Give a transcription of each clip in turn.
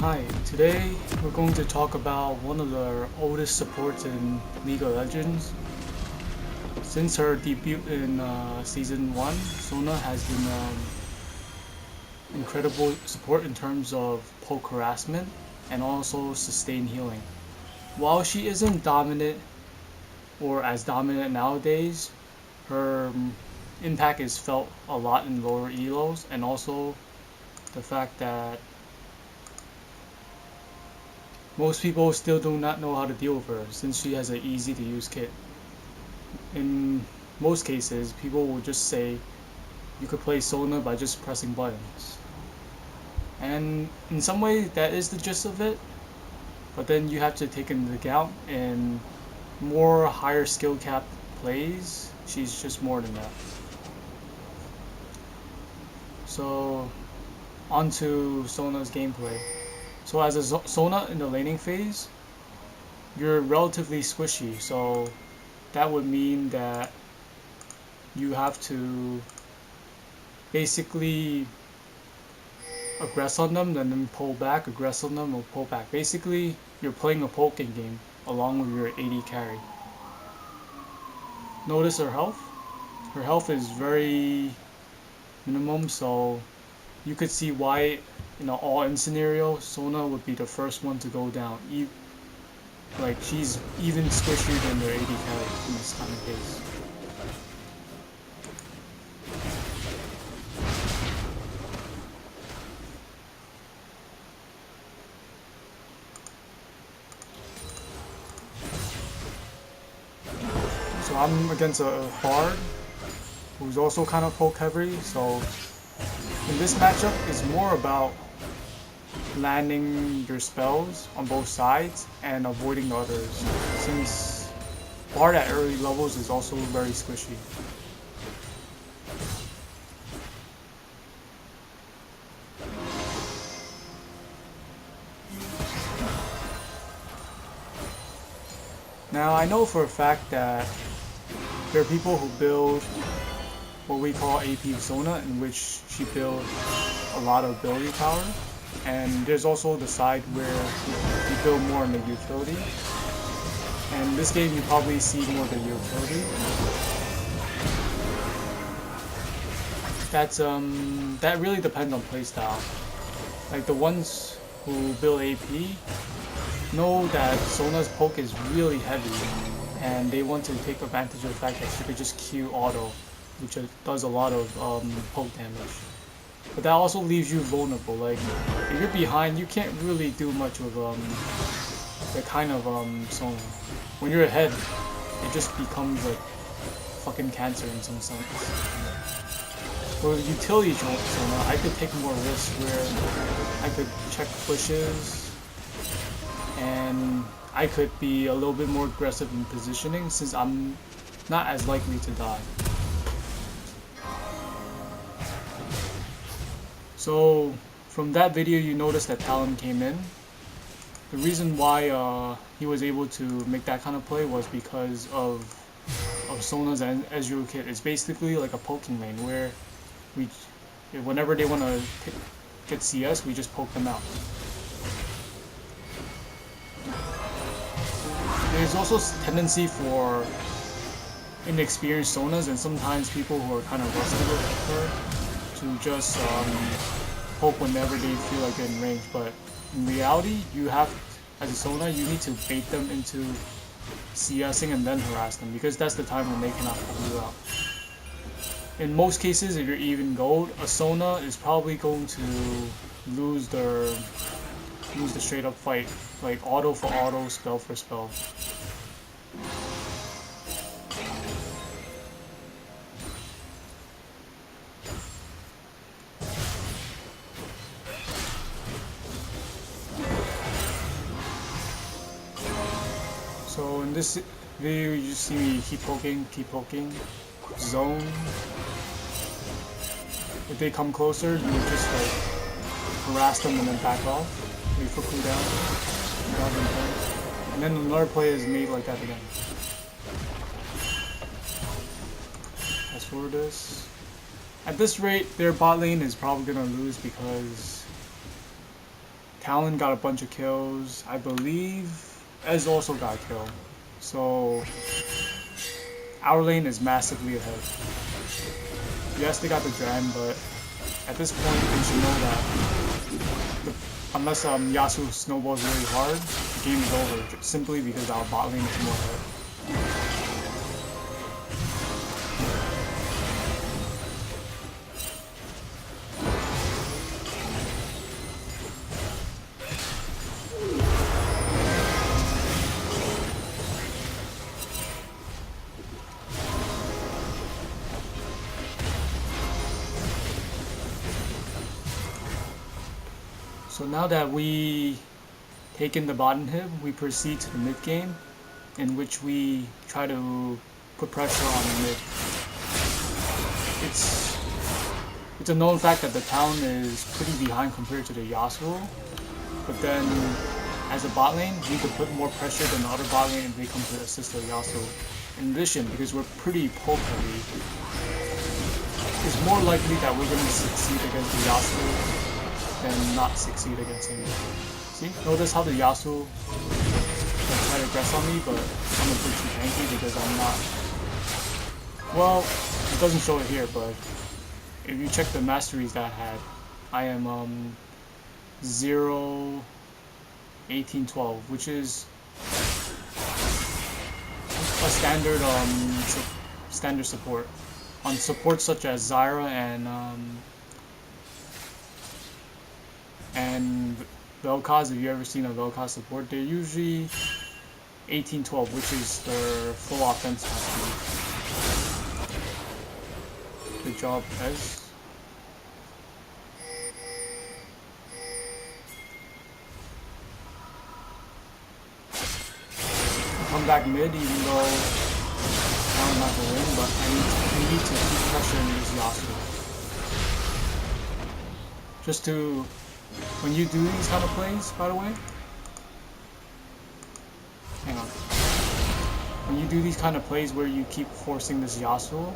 Hi, today we're going to talk about one of the oldest supports in League of Legends. Since her debut in Season 1, Sona has been incredible support in terms of poke harassment and also sustained healing. While she isn't dominant or as dominant nowadays, her impact is felt a lot in lower elos, and also the fact that most people still do not know how to deal with her since she has an easy to use kit. In most cases, people will just say you could play Sona by just pressing buttons. And in some way that is the gist of it, but then you have to take into account in more higher skill cap plays, she's just more than that. So onto Sona's gameplay. So as a Sona in the laning phase, you're relatively squishy, so that would mean that you have to basically aggress on them and then pull back, aggress on them or pull back. Basically, you're playing a poking game along with your AD carry. Notice her health. Her health is very minimum, so you could see why in an all-in scenario, Sona would be the first one to go down. Like, she's even squishier than their AD carry in this kind of case. So I'm against a Bard who's also kind of poke heavy, so in this matchup it's more about landing your spells on both sides and avoiding the others, since Bard at early levels is also very squishy. Now I know for a fact that there are people who build what we call AP Sona, in which she builds a lot of ability power, and there's also the side where you build more on the utility. And this game you probably see more of the utility. That really depends on playstyle. Like the ones who build AP know that Sona's poke is really heavy, and they want to take advantage of the fact that she could just Q auto, which does a lot of poke damage. But that also leaves you vulnerable. Like, if you're behind, you can't really do much with the kind of Sona. When you're ahead, it just becomes like fucking cancer in some sense. For utility Sona, I could take more risks where I could check pushes, and I could be a little bit more aggressive in positioning since I'm not as likely to die. So from that video you notice that Talon came in. The reason why he was able to make that kind of play was because of Sona's Ezreal kit. It's basically like a poking lane where whenever they want to get CS, we just poke them out. There's also tendency for inexperienced Sonas and sometimes people who are kind of rusty with her to just poke whenever they feel like they're in range. But in reality, you have, as a Sona, you need to bait them into CSing and then harass them, because that's the time when they cannot pull you out. In most cases, if you're even gold, a Sona is probably going to lose the straight up fight, like auto for auto, spell for spell. So in this video you just see me keep poking, zone. If they come closer, you just like harass them and then back off. Wait for cooldown, and then another play is made like that again. As for this, at this rate their bot lane is probably gonna lose because Talon got a bunch of kills. I believe Ez also got a kill. So our lane is massively ahead. Yes, they got the Dren, but at this point they should know that unless Yasuo snowballs really hard, the game is over, simply because our bot lane is more ahead. So now that we taken the bottom inhib, we proceed to the mid game, in which we try to put pressure on the mid. It's a known fact that the Talon is pretty behind compared to the Yasuo, but then as a bot lane, we could put more pressure than the other bot lane if they come to assist the Yasuo. In addition, because we're pretty poke heavy, it's more likely that we're going to succeed against the Yasuo than not succeed against him. See? Notice how the Yasuo try to aggress on me, but I'm a bit too tanky because I'm not... Well, it doesn't show it here, but if you check the masteries that I had, I am 0, 18, 12, which is a standard standard support. On supports such as Zyra and Vel'Koz, if you've ever seen a Vel'Koz support, they're usually 18-12, which is their full offense mastery. Good job, Ez. Come back mid, even though I'm not going to win, but I need to keep pressuring this Yasuo. Just to... When you do these kind of plays, by the way, hang on. When you do these kind of plays where you keep forcing this Yasuo,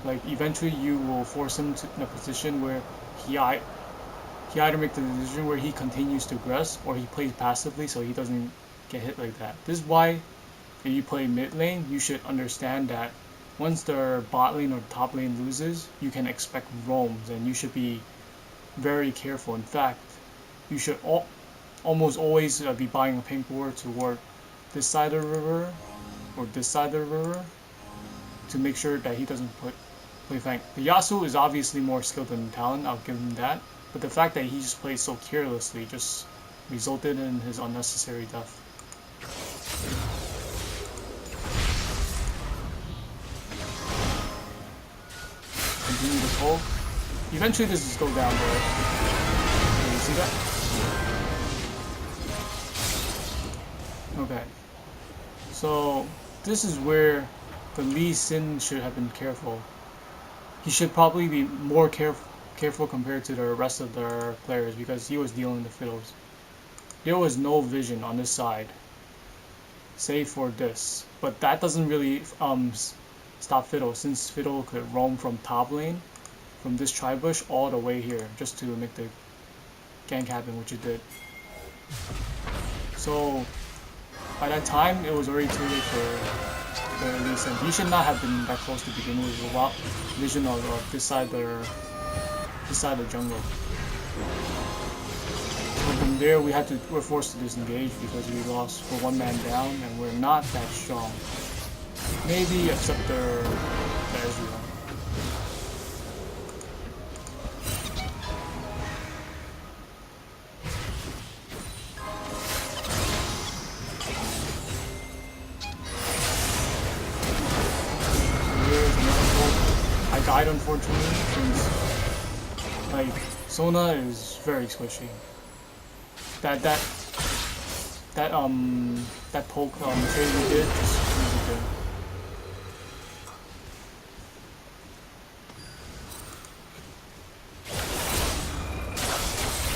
like eventually you will force him in a position where he either make the decision where he continues to aggress or he plays passively so he doesn't get hit like that. This is why if you play mid lane, you should understand that once their bot lane or top lane loses, you can expect roams and you should be very careful. In fact, you should almost always be buying a pink ward toward this side of the river or this side of the river to make sure that he doesn't play flank. The Yasuo is obviously more skilled than Talon, I'll give him that, but the fact that he just plays so carelessly just resulted in his unnecessary death. Continue to poke. Eventually this is go down, bro. Okay, you see that? Okay. So this is where the Lee Sin should have been careful. He should probably be more careful compared to the rest of the players because he was dealing the fiddles. There was no vision on this side, save for this. But that doesn't really stop Fiddle, since Fiddle could roam from top lane, from this tri-bush all the way here, just to make the gank happen, which it did. So by that time, it was already too late for the Lee Sin. He should not have been that close to begin with without vision of this side of the jungle. So from there, we're forced to disengage because we lost for one man down, and we're not that strong. Maybe except the Ezreal. I died unfortunately since like Sona is very squishy. That poke trade we did just really good.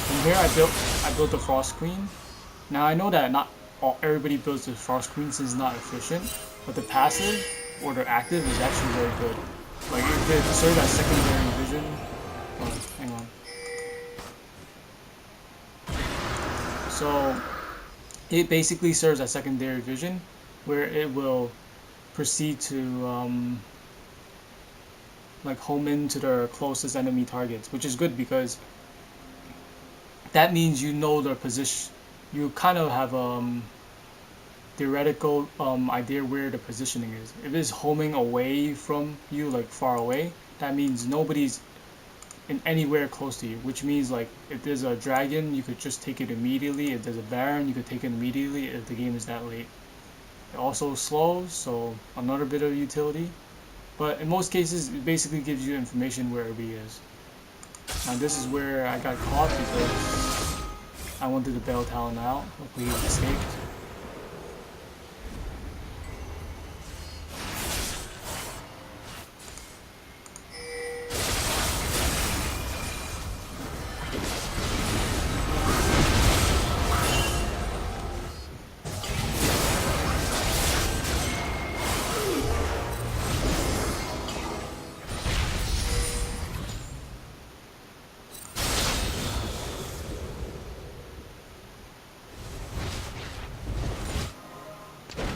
From here I built the Frost Queen. Now I know that not everybody builds the Frost Queen since it's not efficient, but the passive or the active is actually very good. Like it did serve as secondary vision. Oh, hang on. So it basically serves as secondary vision, where it will proceed to like home into their closest enemy targets, which is good because that means you know their position. You kind of have theoretical idea where the positioning is. If it's homing away from you, like far away, that means nobody's in anywhere close to you, which means like if there's a dragon, you could just take it immediately. If there's a baron, you could take it immediately if the game is that late. It also slows, so another bit of utility. But in most cases, it basically gives you information where everybody is. Now this is where I got caught because I wanted to bail Talon out. Hopefully he escaped.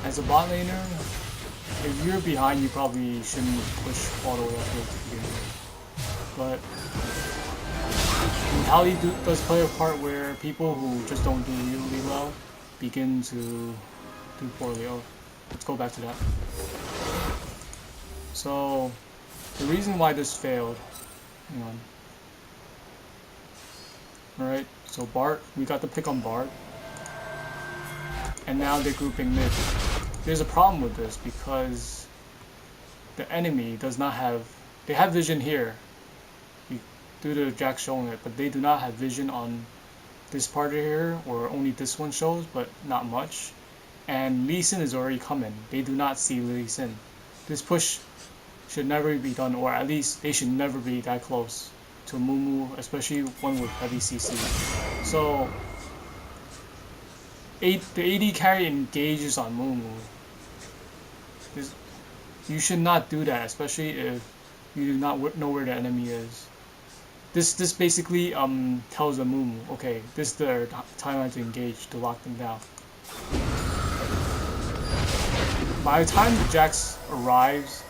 As a bot laner, if you're behind, you probably shouldn't push all the way up to begin with. But mentality does play a part where people who just don't do really well begin to do poorly. Oh, let's go back to that. So the reason why this failed, hang on. Alright, so Bart, we got the pick on Bart. And now they're grouping mid. There's a problem with this because the enemy does not have, they have vision here due to Jack showing it, but they do not have vision on this part here, or only this one shows, but not much. And Lee Sin is already coming. They do not see Lee Sin. This push should never be done, or at least they should never be that close to Mumu, especially one with heavy CC. So the AD carry engages on Mumu. You should not do that, especially if you do not know where the enemy is. This basically tells the Mumu, okay, this is the time to engage, to lock them down. By the time the Jax arrives,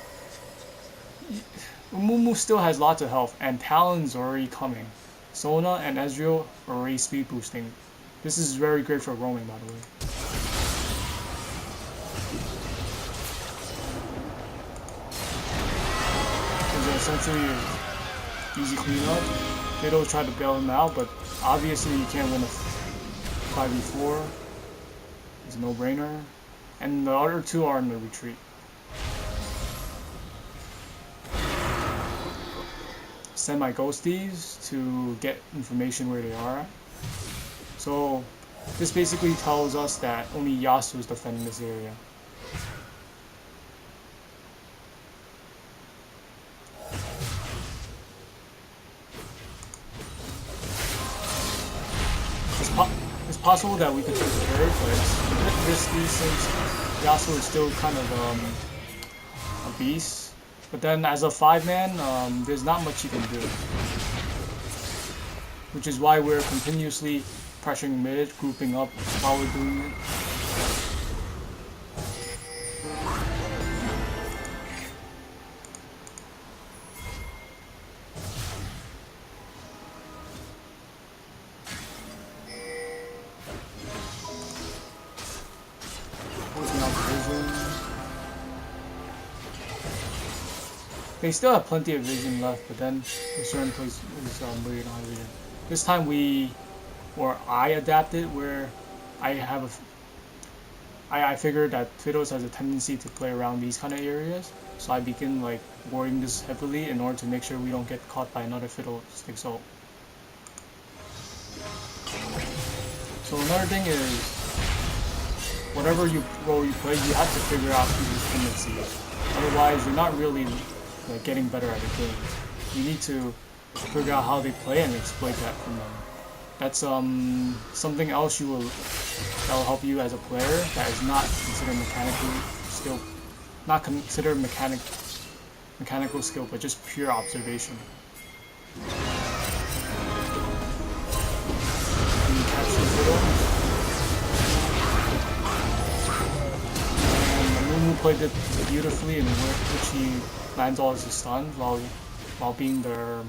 Mumu still has lots of health, and Talon's already coming. Sona and Ezreal are already speed boosting. This is very great for roaming, by the way. Essentially easy cleanup. Fiddle tried to bail him out, but obviously you can't win a 5v4. It's a no-brainer. And the other two are in the retreat. Send my ghosties to get information where they are at. So this basically tells us that only Yasuo is defending this area. It's possible that we could take the turret, but it's a bit risky since Yasuo is still kind of a beast. But then as a 5-man, there's not much you can do. Which is why we're continuously pressuring mid, grouping up while we're doing it. They still have plenty of vision left, but then a certain place is where you don't have vision. This time I adapted where I figured that Fiddles has a tendency to play around these kind of areas, so I begin like warding this heavily in order to make sure we don't get caught by another Fiddlestick ult. So another thing is, whatever role you play, you have to figure out people's tendencies. Otherwise, you're not really like getting better at the game. You need to figure out how they play and exploit that from them. That's something else that will help you as a player that is not considered mechanical skill, but just pure observation. Can you catch the fiddle? Mumu played it beautifully, and which he lands all his stuns while being a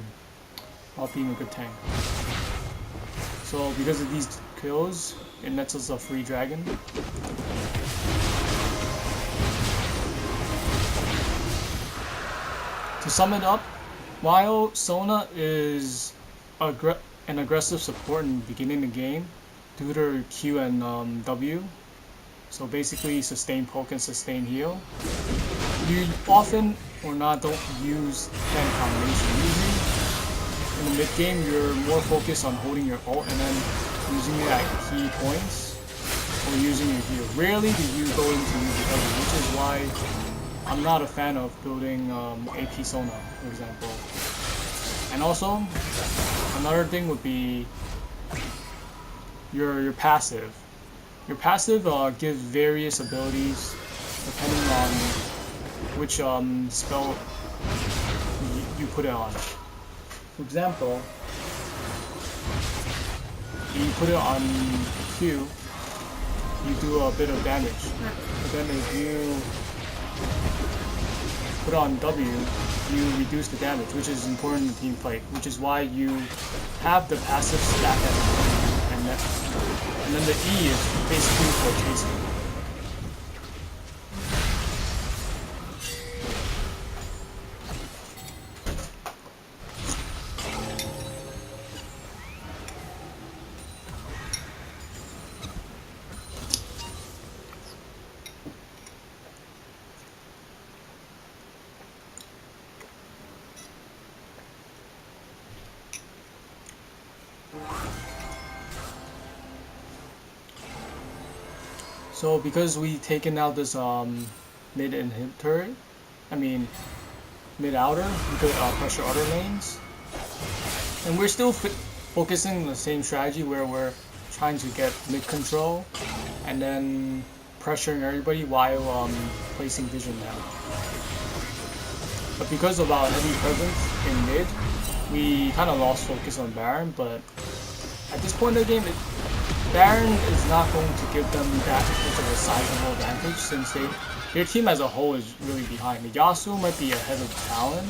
good tank. So because of these kills, it nets us a free dragon. To sum it up, while Sona is an aggressive support in the beginning of the game due to Q and W, so basically sustain poke and sustain heal, you often or not don't use hand combination. Usually in the mid game you're more focused on holding your ult and then using it at key points or using your heal. Rarely do you go into the other, which is why I'm not a fan of building AP Sona, for example. And also, another thing would be your passive. Your passive gives various abilities depending on which spell you put it on. For example, you put it on Q, you do a bit of damage. But then if you put on W, you reduce the damage, which is important in team fight, which is why you have the passive stack at the beginning, and then the E is basically for chasing. So because we taken out this mid inhibitor, mid outer, we could pressure other lanes, and we're still focusing the same strategy where we're trying to get mid control and then pressuring everybody while placing vision down. But because of our heavy presence in mid, we kind of lost focus on Baron. But at this point in the game, Baron is not going to give them that much of a sizable advantage since their team as a whole is really behind. The Yasuo might be ahead of Talon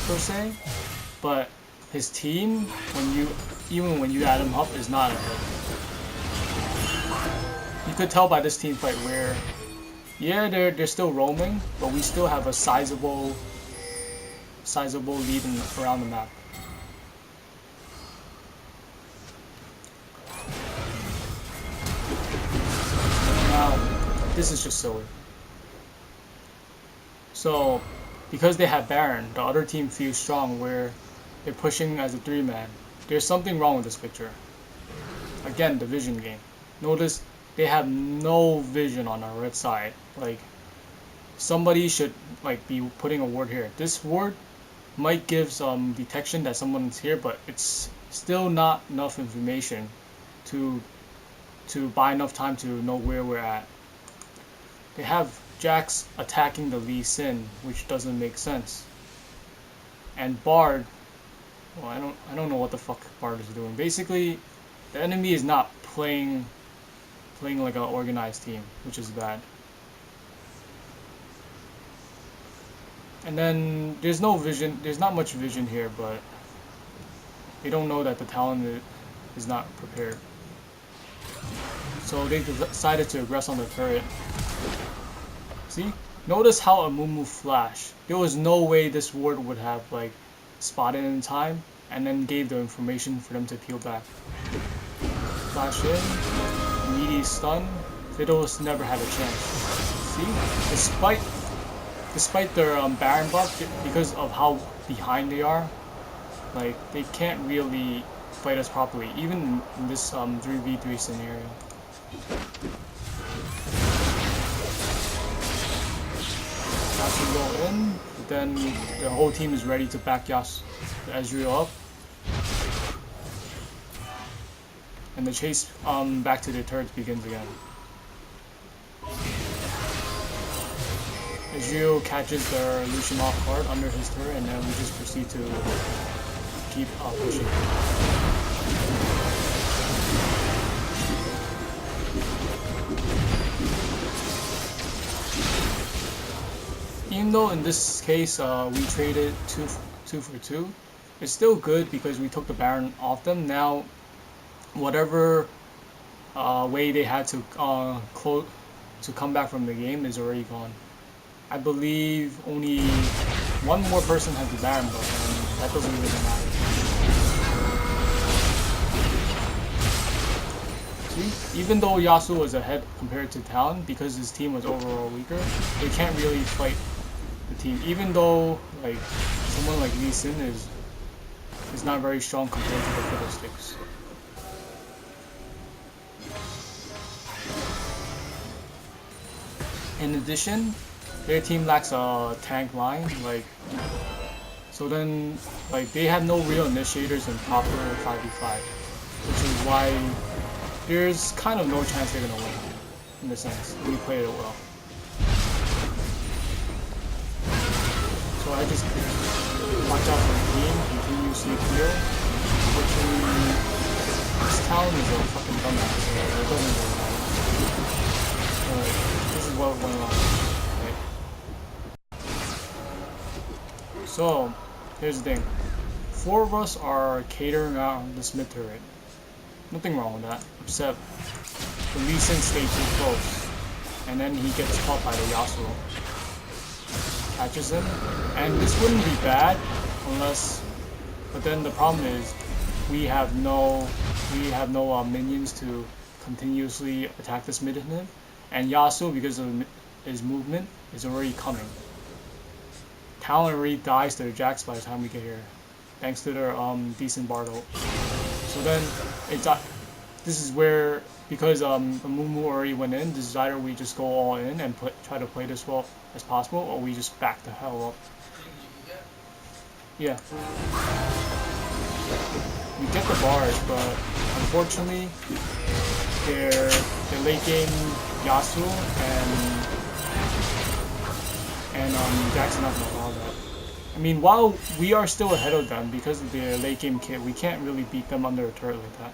per se, but his team, even when you add him up, is not ahead. You could tell by this team fight where, yeah, they're still roaming, but we still have a sizable lead around the map. This is just silly. So, because they have Baron, the other team feels strong where they're pushing as a 3-man. There's something wrong with this picture. Again, the vision game. Notice they have no vision on our red side. Like, somebody should be putting a ward here. This ward might give some detection that someone's here, but it's still not enough information to buy enough time to know where we're at. They have Jax attacking the Lee Sin, which doesn't make sense. And Bard, well, I don't know what the fuck Bard is doing. Basically, the enemy is not playing like an organized team, which is bad. And then there's no vision. There's not much vision here, but they don't know that the Talon is not prepared. So they decided to aggress on the turret. See? Notice how a Mumu flash. There was no way this ward would have spotted in time and then gave the information for them to peel back. Flash in, immediate stun. Fiddles never had a chance. See? Despite their Baron buff, because of how behind they are, they can't really fight us properly, even in this 3v3 scenario. Yasuo go in, but then the whole team is ready to back Ezreal up. And the chase back to the turrets begins again. Ezreal catches the Lucian off guard under his turret, and then we just proceed to keep pushing. even though in this case we traded two for two, it's still good because we took the Baron off them. Now, whatever way they had to come back from the game is already gone. I believe only one more person has the Baron, but that doesn't really matter. See, even though Yasuo was ahead compared to Talon, because his team was overall weaker, they can't really fight the team. Even though like someone like Lee Sin is not very strong compared to the Fiddlesticks. In addition, their team lacks a tank line, so then they have no real initiators in proper 5v5, which is why there's kind of no chance they're gonna win, in a sense. We played it well. So I just watch out for the team, continuously heal. Unfortunately, this Talon is a fucking dumbass, so it doesn't really matter. But this is what went wrong. Okay. So, here's the thing. 4 of us are catering out this mid turret. Nothing wrong with that, except the Lee Sin stayed too close, and then he gets caught by the Yasuo. Catches him, and this wouldn't be bad unless, but then the problem is we have no minions to continuously attack this mid inhibitor, and Yasuo, because of his movement, is already coming. Talon already dies to their Jax by the time we get here, thanks to their decent Bard ult. So then this is where, because the Mumu already went in, this is either we just go all in and try to play this well as possible, or we just back the hell up. Yeah. We get the Bard, but unfortunately their late game Yasuo and Jackson not gonna allow that. I mean, while we are still ahead of them because of their late game kit, we can't really beat them under a turret like that.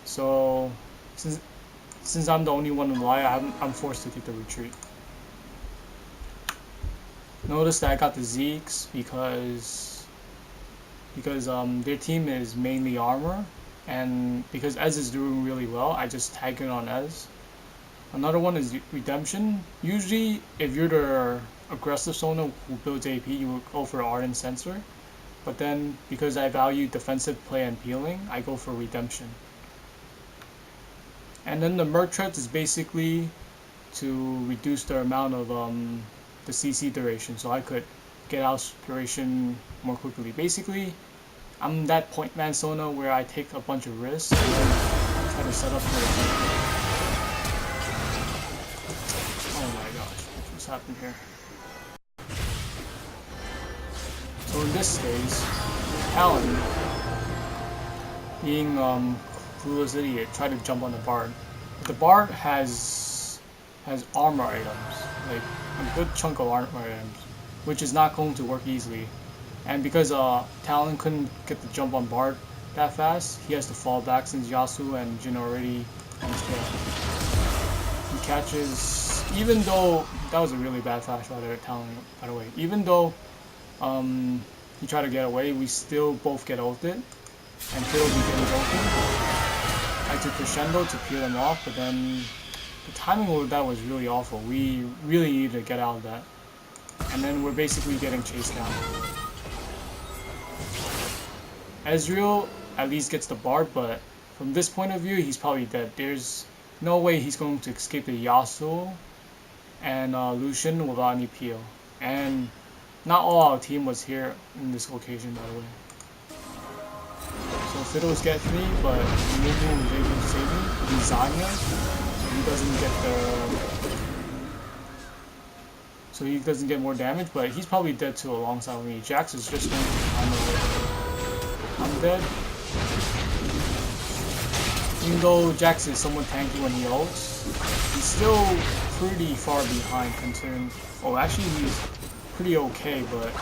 So since I'm the only one in lie, I'm forced to take the retreat. Notice that I got the Zeeks because their team is mainly armor, and because Ez is doing really well, I just tag it on Ez. Another one is Redemption. Usually, if you're the aggressive Sona who builds AP, you would go for Ardent Sensor. But then, because I value defensive play and peeling, I go for Redemption. And then the Merc Treads is basically to reduce the amount of the CC duration, so I could get out duration more quickly. Basically, I'm that point man Sona where I take a bunch of risks and then try to set up for the. Oh my gosh, what just happened here? So in this case, Talon, being clueless idiot, tried to jump on the Bard. But the Bard has armor items, like a good chunk of armor items, which is not going to work easily. And because Talon couldn't get the jump on Bard that fast, he has to fall back since Yasuo and Jhin already on his tail. He catches, even though that was a really bad flash by Talon, by the way. Even though he tried to get away, we still both get ulted, and Fiddle begins ulting. I took Crescendo to peel him off, but then the timing of that was really awful. We really needed to get out of that. And then we're basically getting chased down. Ezreal at least gets the Bard, but from this point of view, he's probably dead. There's no way he's going to escape the Yasuo and Lucian without any peel. And not all our team was here in this location, by the way. So Fiddles gets me, but Mumu was able to save me. He's Zanya, so he doesn't get more damage, but he's probably dead too alongside me. Jax is just going to find the way. I'm dead. Even though Jax is somewhat tanky when he ults, he's still pretty far behind considering. Oh, actually he's pretty okay, but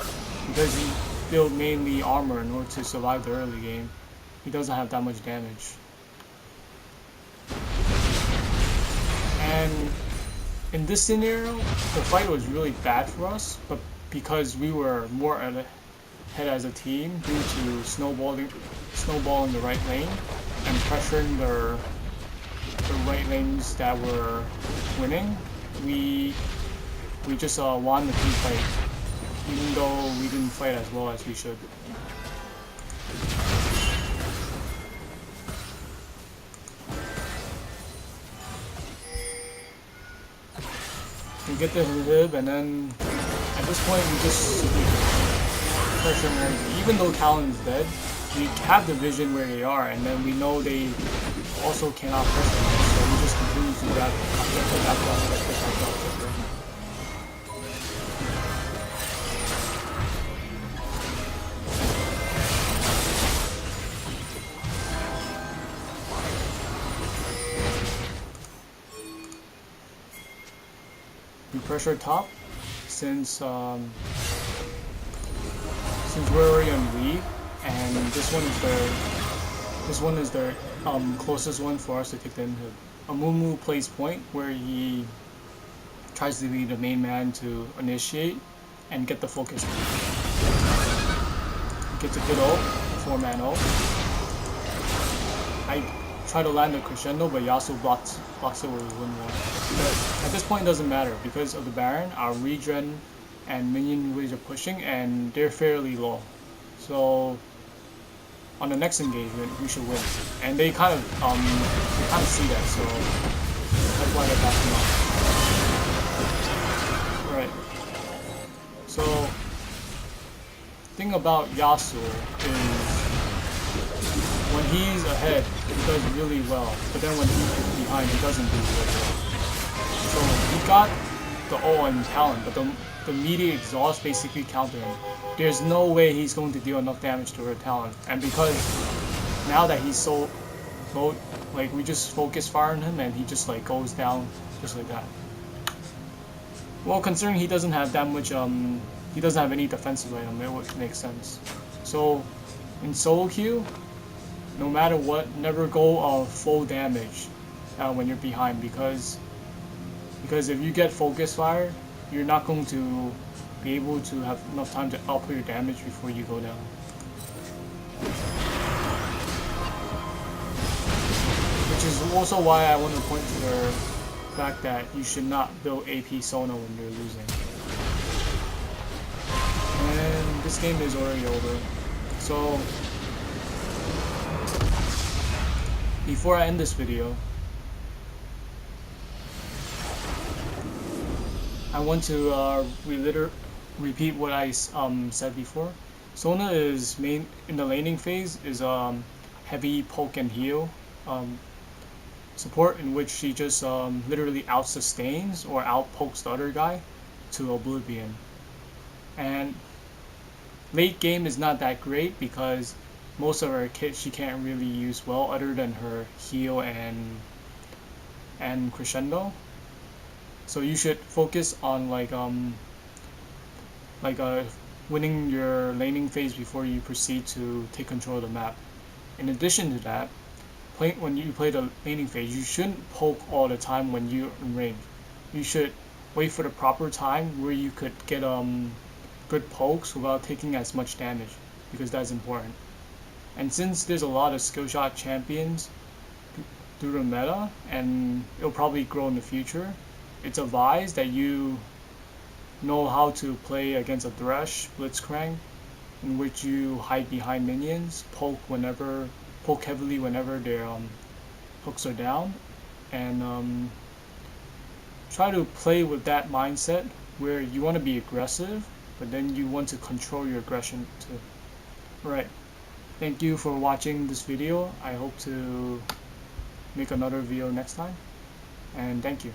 because he built mainly armor in order to survive the early game, he doesn't have that much damage. And in this scenario, the fight was really bad for us, but because we were more ahead as a team due to snowballing the right lane and pressuring the right lanes that were winning, we just won the team fight, even though we didn't fight as well as we should. We get the hib, and then at this point we just pressure him. Even though Talon's dead, we have the vision where they are, and then we know they also cannot pressure him, so we just continue to do that. We pressure top since we're already on lead, and this one is the closest one for us to take the inhib. Amumu plays point where he tries to be the main man to initiate and get the focus. Gets a good ult, 4-man ult. I try to land the crescendo, but Yasuo blocks it with his wind wall. But at this point, it doesn't matter because of the Baron. Our regen and minion waves are pushing, and they're fairly low. So on the next engagement, we should win. And they kind of see that, so that's why they're backing off. Right. So thing about Yasuo is when he's ahead, he does really well, but then when he's behind, he doesn't do really well. So he got the ult and Talon, but the immediate exhaust basically countered him. There's no way he's going to deal enough damage to her Talon, and because now that he's so low, like we just focus fire on him and he just like goes down just like that. Well, considering he doesn't have that much, he doesn't have any defensive item, it would make sense. So in solo queue, no matter what, never go full damage when you're behind, because if you get focus fire, you're not going to be able to have enough time to output your damage before you go down. Which is also why I want to point to the fact that you should not build AP Sona when you're losing. And this game is already over. So before I end this video, I want to repeat what I said before. Sona is in the laning phase is heavy poke and heal support, in which she just literally out sustains or out pokes the other guy to oblivion. And late game is not that great because most of her kit she can't really use well other than her heal and crescendo. So you should focus on winning your laning phase before you proceed to take control of the map. In addition to that, when you play the laning phase, you shouldn't poke all the time when you're in range. You should wait for the proper time where you could get good pokes without taking as much damage, because that's important. And since there's a lot of skill shot champions through the meta, and it'll probably grow in the future, it's advised that you know how to play against a Thresh Blitzcrank, in which you hide behind minions, poke heavily whenever their hooks are down, and try to play with that mindset where you want to be aggressive, but then you want to control your aggression too. Alright, thank you for watching this video. I hope to make another video next time, and thank you.